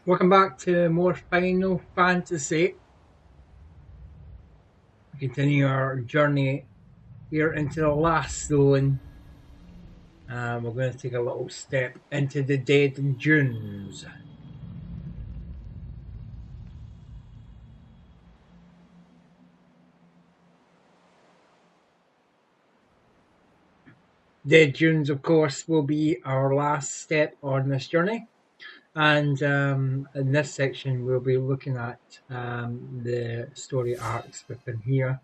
Welcome back to more Final Fantasy. We continue our journey here into the last zone. We're going to take a little step into the Dead Dunes. Dead Dunes, of course, will be our last step on this journey. And in this section, we'll be looking at the story arcs within here.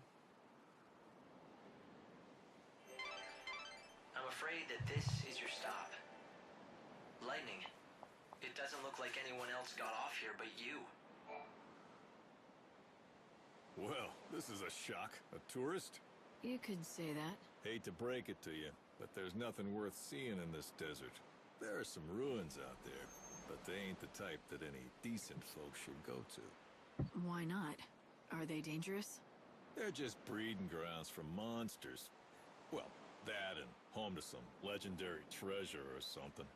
I'm afraid that this is your stop. Lightning. It doesn't look like anyone else got off here but you. Well, this is a shock. A tourist? You could say that. Hate to break it to you, but there's nothing worth seeing in this desert. There are some ruins out there, but they ain't the type that any decent folks should go to. Why not? Are they dangerous? They're just breeding grounds for monsters. Well, that and home to some legendary treasure or something.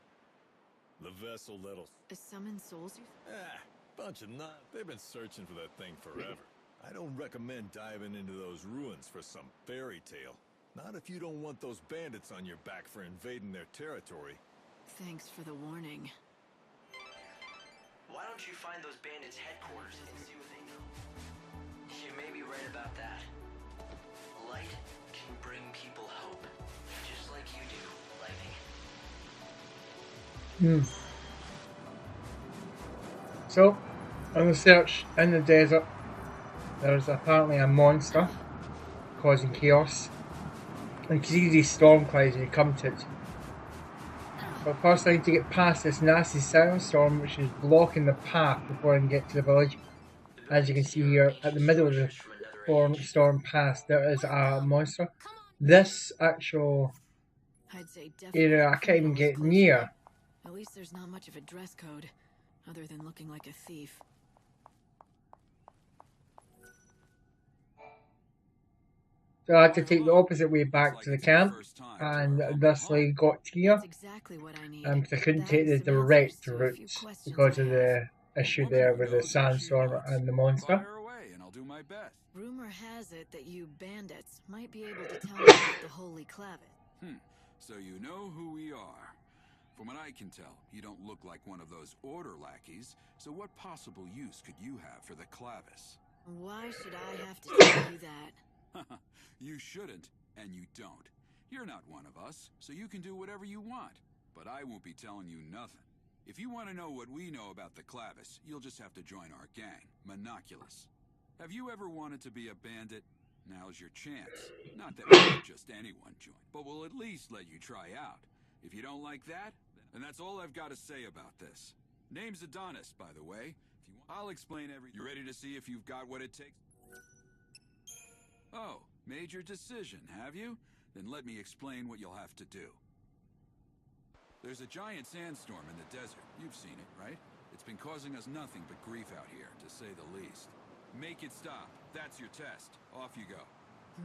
The vessel that'll... Summon souls? Bunch of nut. They've been searching for that thing forever. I don't recommend diving into those ruins for some fairy tale. Not if you don't want those bandits on your back for invading their territory. Thanks for the warning. Why don't you find those bandits' headquarters and see what they know? You may be right about that. Light can bring people hope, just like you do, Lightning. So, on the search in the desert, there's apparently a monster causing chaos. And you can see these storm clouds when you come to it. But first I need to get past this nasty sandstorm which is blocking the path before I can get to the village. As you can see here, at the middle of the storm path, there is a monster. This actual area I can't even get near. At least there's not much of a dress code, other than looking like a thief. So I had to take the opposite way back to the camp, and thusly got here. Because I couldn't take the direct route because of the issue there with the sandstorm and the monster. Rumor has it that you bandits might be able to tell me about the Holy Clavet. So you know who we are. From what I can tell, you don't look like one of those order lackeys, so what possible use could you have for the clavis? Why should I have to tell you that? You shouldn't, and you don't. You're not one of us, so you can do whatever you want. But I won't be telling you nothing. If you want to know what we know about the clavis, you'll just have to join our gang, Monoculus. Have you ever wanted to be a bandit? Now's your chance. Not that we'll let just anyone join, but we'll at least let you try out. If you don't like that, then that's all I've got to say about this. Name's Adonis, by the way. If you want, I'll explain everything. You ready to see if you've got what it takes? Oh, made your decision, have you? Then let me explain what you'll have to do. There's a giant sandstorm in the desert. You've seen it, right? It's been causing us nothing but grief out here, to say the least. Make it stop. That's your test. Off you go.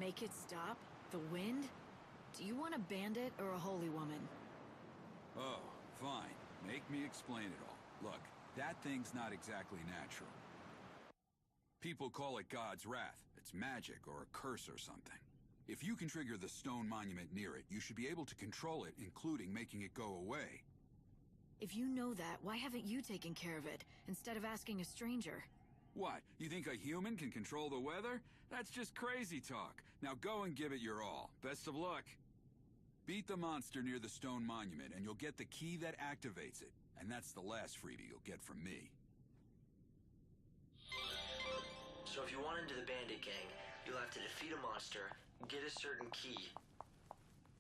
Make it stop? The wind? Do you want a bandit or a holy woman? Oh, fine. Make me explain it all. Look, that thing's not exactly natural. People call it God's wrath. It's magic or a curse or something. If you can trigger the stone monument near it, you should be able to control it, including making it go away. If you know that, why haven't you taken care of it, instead of asking a stranger? What, you think a human can control the weather? That's just crazy talk. Now go and give it your all. Best of luck. Beat the monster near the stone monument, and you'll get the key that activates it. And that's the last freebie you'll get from me. So if you want into the bandit gang, you'll have to defeat a monster, get a certain key,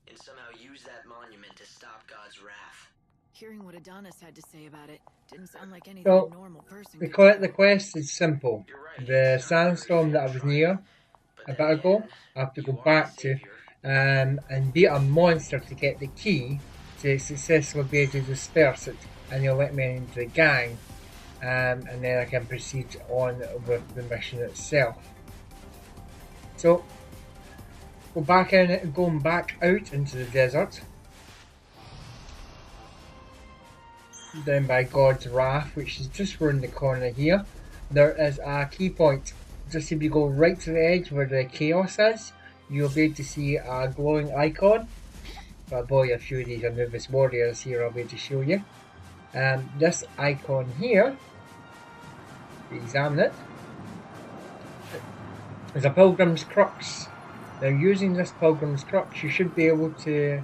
and somehow use that monument to stop God's wrath. Hearing what Adonis had to say about it didn't sound like anything a normal person could do. The quest is simple. The sandstorm that I was near a bit ago, I have to go back to and beat a monster to get the key to successfully be able to disperse it, and you'll let me into the gang, and then I can proceed on with the mission itself. So, going back out into the desert. down by God's Wrath, which is just around the corner here. There is a key point. Just if you go right to the edge where the chaos is, you'll be able to see a glowing icon. But boy, a few of these Anubis warriors here I'll be able to show you. This icon here, if you examine it, is a Pilgrim's Crux. Now using this Pilgrim's Crux, you should be able to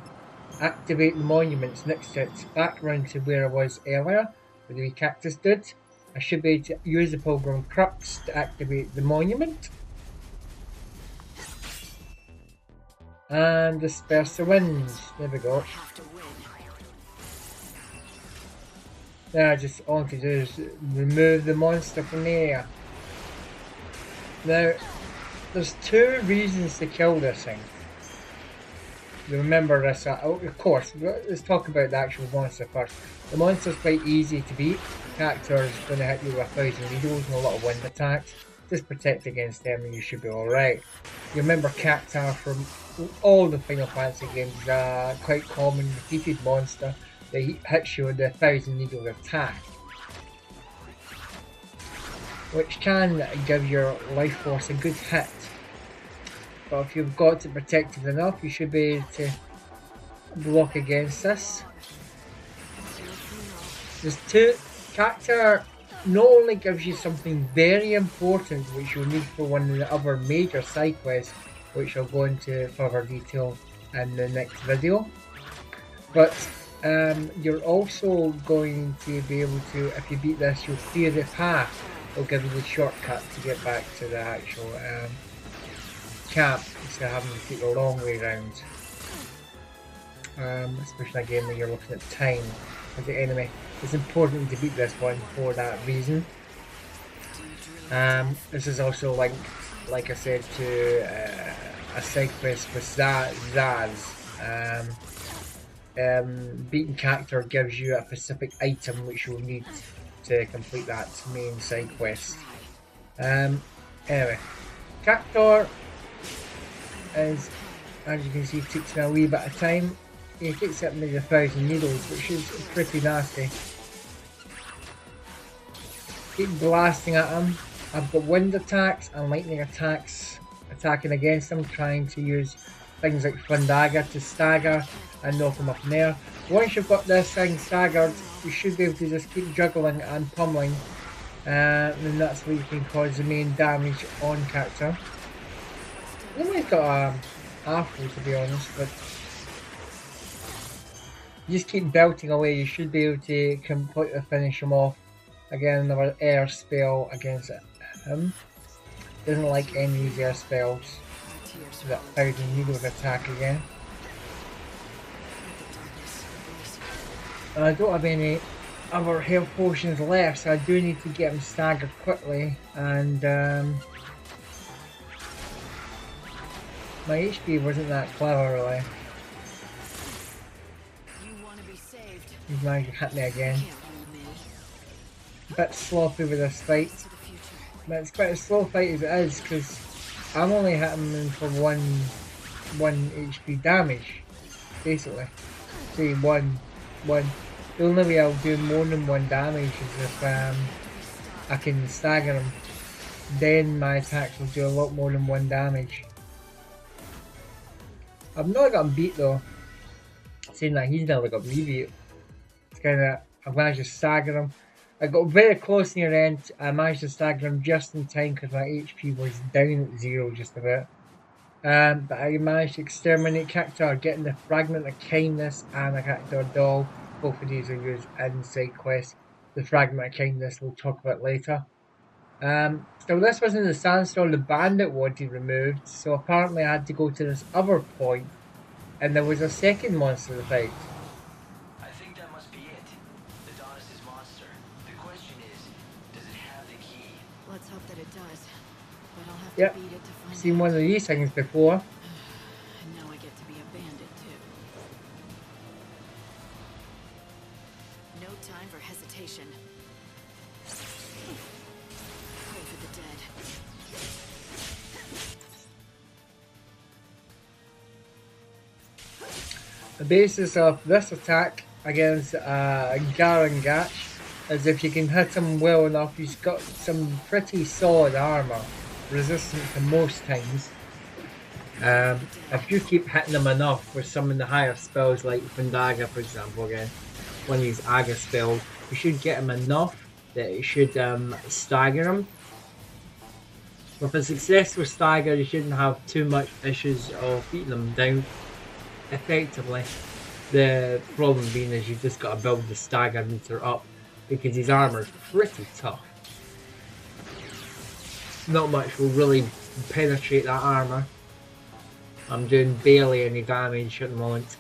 activate the monuments next to it, back round to where I was earlier, where the wee cactus did. I should be able to use the Pilgrim Crux to activate the monument. And disperse the winds. There we go. Now just all I can do is remove the monster from the air. Now, there's two reasons to kill this thing. You remember this, of course, let's talk about the actual monster first. The monster's quite easy to beat. The character is going to hit you with 1,000 needles and a lot of wind attacks. Just protect against them and you should be alright. You remember Cactar from all the Final Fantasy games, quite common repeated monster that hits you with the 1,000 needle attack, which can give your life force a good hit. But if you've got it protected enough, you should be able to block against this. There's two. Cactar not only gives you something very important which you'll need for one of the other major side quests, which I'll go into further detail in the next video, but you're also going to be able to, if you beat this, you'll clear the path. It'll give you the shortcut to get back to the actual camp instead of having to take the long way around. Especially in a game where you're looking at time with the enemy. It's important to beat this one for that reason. This is also linked, like I said, to a side quest with Zaz. Beating Cactar gives you a specific item which you'll need to complete that main side quest. Anyway, Cactar is, as you can see, takes me a wee bit of time. He takes up maybe 1,000 needles, which is pretty nasty. Keep blasting at him. I've got wind attacks and lightning attacks attacking against him, trying to use things like Flindaga to stagger and knock him up in the air. Once you've got this thing staggered, you should be able to just keep juggling and pummeling, and that's where you can cause the main damage on Cactar. I think he's got a afro, to be honest, but you just keep belting away, you should be able to completely finish him off. Again, another air spell against him. Doesn't like any of these air spells. So that 1,000 needles attack again. I don't have any other health potions left, so I do need to get him staggered quickly. And my HP wasn't that clever, really. He's managed to hit me again. A bit sloppy with this fight, but it's quite a slow fight as it is, because I'm only hitting him for one HP damage, basically. Say one. The only way I'll do more than 1 damage is if I can stagger him. Then my attacks will do a lot more than 1 damage. I've not got him beat though. Saying that, he's never got me beat. It's kinda, I managed to stagger him. I got very close near the end. I managed to stagger him just in time because my HP was down at 0 just about. But I managed to exterminate Cactar, getting the Fragment of Kindness and the Cactar Doll. Both of these are used in side quests. The Fragment of Kindness we'll talk about later. So this wasn't the sandstorm the bandit wanted removed, so apparently I had to go to this other point, and there was a second monster to fight. I think that must be it. The Adonis's monster. The question is, does it have the key? Let's hope that it does. But I'll have Yep, to beat it to find I've seen out. one of these things before. And now I get to be a bandit too. No time for hesitation. Pray for the dead. The basis of this attack against Garangatch is if you can hit him well enough, he's got some pretty solid armour, resistant to most things. If you keep hitting him enough with some of the higher spells like Fundaga, for example, again, one of these Aga spells, you should get him enough that it should stagger him. With a successful stagger, you shouldn't have too much issues of beating them down effectively. The problem being is you've just got to build the stagger meter up because his armour is pretty tough. Not much will really penetrate that armour. I'm doing barely any damage at the moment.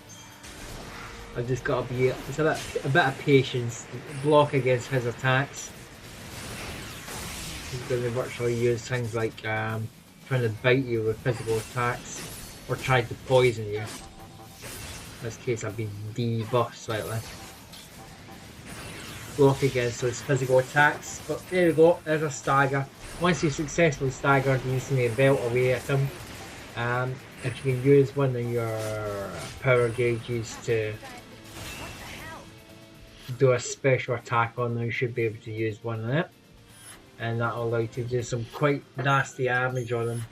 I've just got to be a bit of patience. Block against his attacks. He's going to virtually use things like trying to bite you with physical attacks or try to poison you. In this case I've been debuffed slightly. Block against those physical attacks, but there we go, there's a stagger. Once you've successfully staggered, you just need to belt away at him. If you can use one of your power gauges to do a special attack on them, you should be able to use one of it. And that will allow you to do some quite nasty damage on him.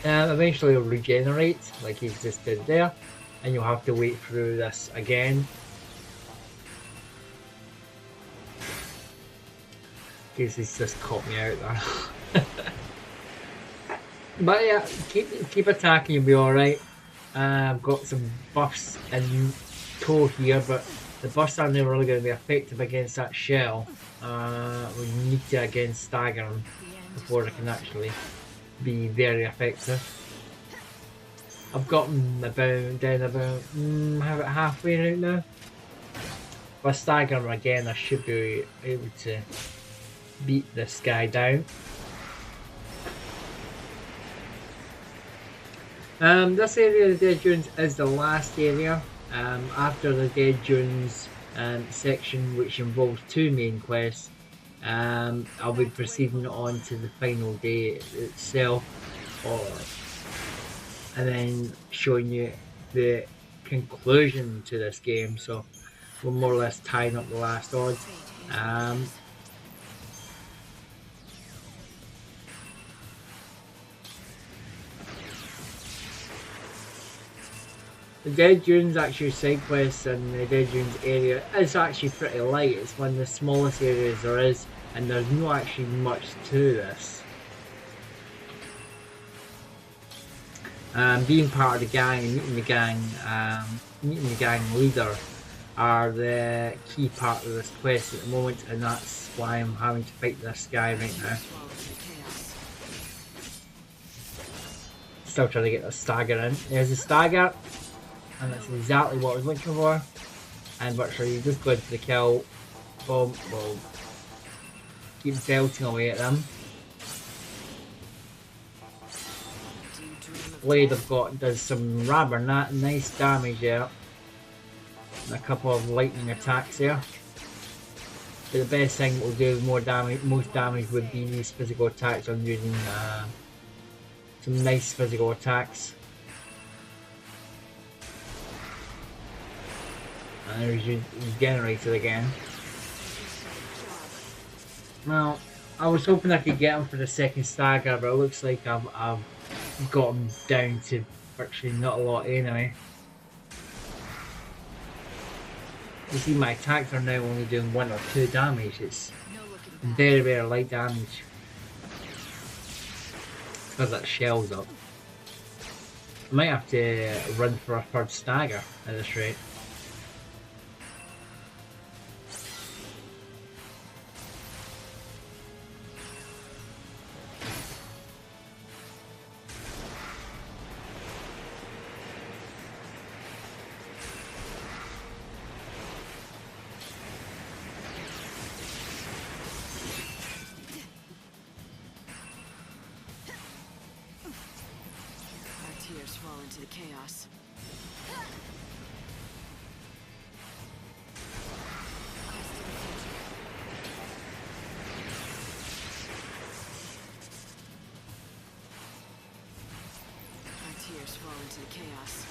And eventually he'll regenerate, like he just did there. And you'll have to wait through this again. In case he's just caught me out there. But yeah, keep attacking, you'll be alright. I've got some buffs in tow here, but the buffs aren't really going to be effective against that shell. We need to again stagger them before they can actually be very effective. I've gotten down about halfway right now. If I stagger them again, I should be able to beat this guy down. This area of the Dead Dunes is the last area. After the Dead Dunes section, which involves 2 main quests, I'll be proceeding on to the final day itself, and then showing you the conclusion to this game. So we're more or less tying up the last odds. The Dead Dunes actually side quests in the Dead Dunes area is actually pretty light. It's one of the smallest areas there is, and there's not actually much to this. Being part of the gang and meeting the gang leader are the key part of this quest at the moment, and that's why I'm having to fight this guy right now. Still trying to get the stagger in. There's a stagger. And that's exactly what I was looking for. And virtually you just go to the kill. Boom, boom. Keep belting away at them. Blade I've got does some rather nice damage there. And a couple of lightning attacks there. But the best thing that will do most damage would be these physical attacks. I'm using some nice physical attacks. And there's regenerated again. Now, I was hoping I could get him for the second stagger, but it looks like I've got him down to virtually not a lot anyway. You see my attacks are now only doing 1 or 2 damage. It's very, very light damage. Because that shell's up. I might have to run for a 3rd stagger at this rate. Tears fall into the chaos. Our tears fall into the chaos.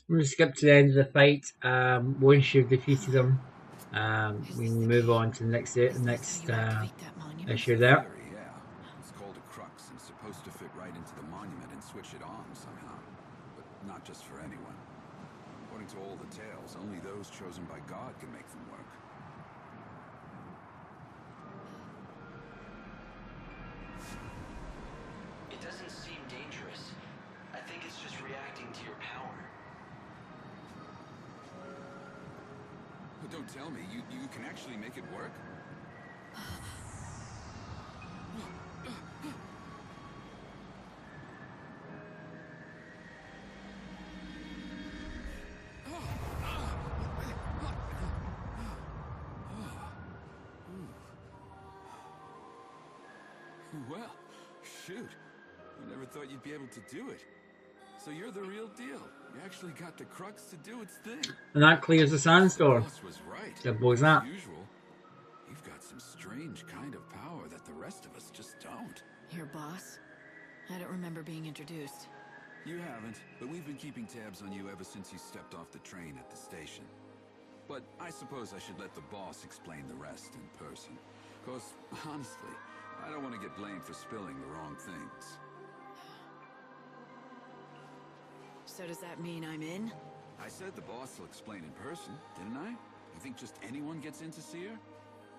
I'm gonna skip to the end of the fight. Once you've defeated them, we can move on to the next issue there. Theory, yeah. It's called a crux and supposed to fit right into the monument and switch it on somehow. But not just for anyone. According to all the tales, only those chosen by God can make them work. It doesn't seem dangerous. I think it's just reacting to your power. But don't tell me, you can actually make it work? Well, shoot. I never thought you'd be able to do it. So you're the real deal. You actually got the crux to do its thing. And that clears the sandstorm. Boss was right. Simple as that. As usual, you've got some strange kind of power that the rest of us just don't. Your boss? I don't remember being introduced. You haven't, but we've been keeping tabs on you ever since you stepped off the train at the station. But I suppose I should let the boss explain the rest in person. 'Cause, honestly, I don't want to get blamed for spilling the wrong things. So does that mean I'm in? I said the boss will explain in person, didn't I? You think just anyone gets in to see her?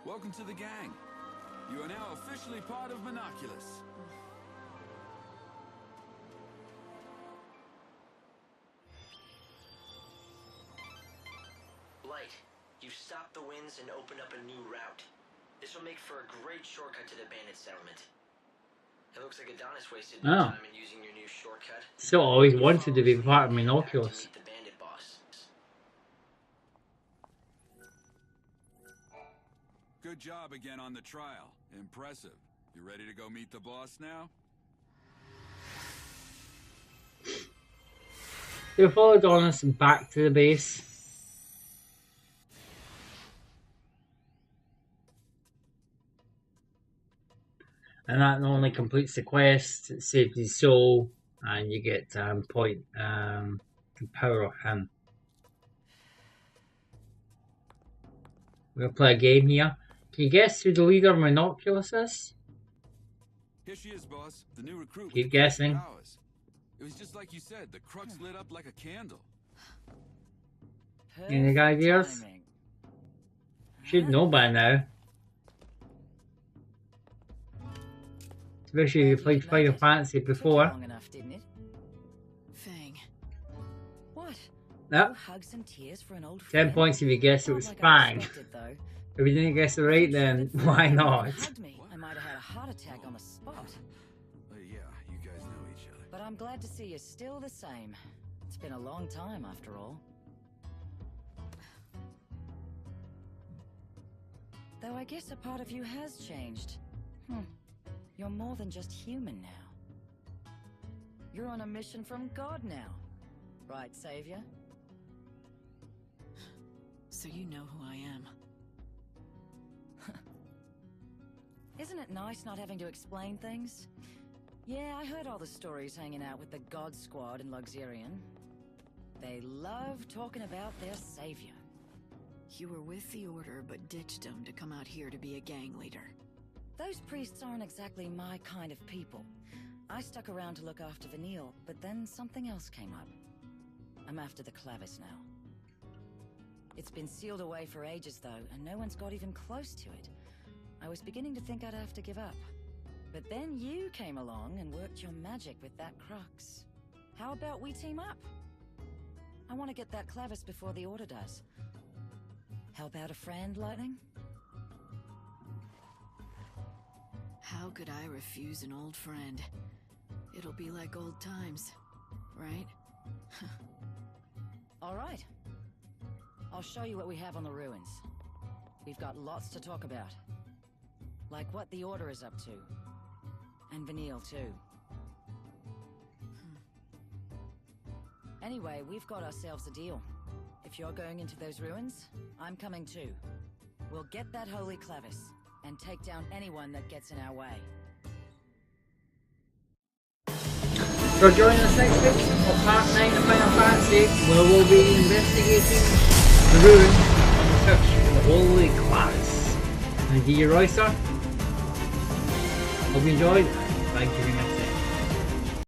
Welcome to the gang. You are now officially part of Monoculus. Light, you've stopped the winds and opened up a new route. This will make for a great shortcut to the bandit settlement. It looks like Adonis wasted no time in using your new shortcut. Still always wanted to be part of Monoculus. The bandit boss. Good job again on the trial. Impressive. You ready to go meet the boss now? They followed Adonis back to the base. And that not only completes the quest, it saves his soul, and you get the power of him. We're gonna play a game here. Can you guess who the leader of Monoculus is? Here she is, boss. The new recruit. Keep guessing. It was just like you said. The crux lit up like a candle. Any ideas? Should know by now. Especially if you played Final Fantasy before. Long enough, didn't it? Fang. What? Yep. No hugs and tears for an old 10 friend? points if you guess it was Not like I Fang. expected, though. If you didn't guess it right, then why not? Hugged me, I might have had a heart attack on the spot. Yeah, you guys know each other. But I'm glad to see you're still the same. It's been a long time, after all. Though I guess a part of you has changed. You're more than just human now. You're on a mission from God now. Right, Savior? So you know who I am. Isn't it nice not having to explain things? Yeah, I heard all the stories hanging out with the God Squad in Luxurion. They love talking about their savior. You were with the Order, but ditched them to come out here to be a gang leader. Those priests aren't exactly my kind of people. I stuck around to look after Vanille, but then something else came up. I'm after the Clavis now. It's been sealed away for ages, though, and no one's got even close to it. I was beginning to think I'd have to give up. But then you came along and worked your magic with that crux. How about we team up? I want to get that Clavis before the Order does. Help out a friend, Lightning? How could I refuse an old friend? It'll be like old times, right? All right. I'll show you what we have on the ruins. We've got lots to talk about. Like what the Order is up to. And Vanille, too. Anyway, we've got ourselves a deal. If you're going into those ruins, I'm coming too. We'll get that holy Clavis, and take down anyone that gets in our way. So join us next week for part 9 of Final Fantasy, where we'll be investigating the ruins on the search for the Holy Clavis. Thank you, Royster. Hope you enjoyed. Thank you very much.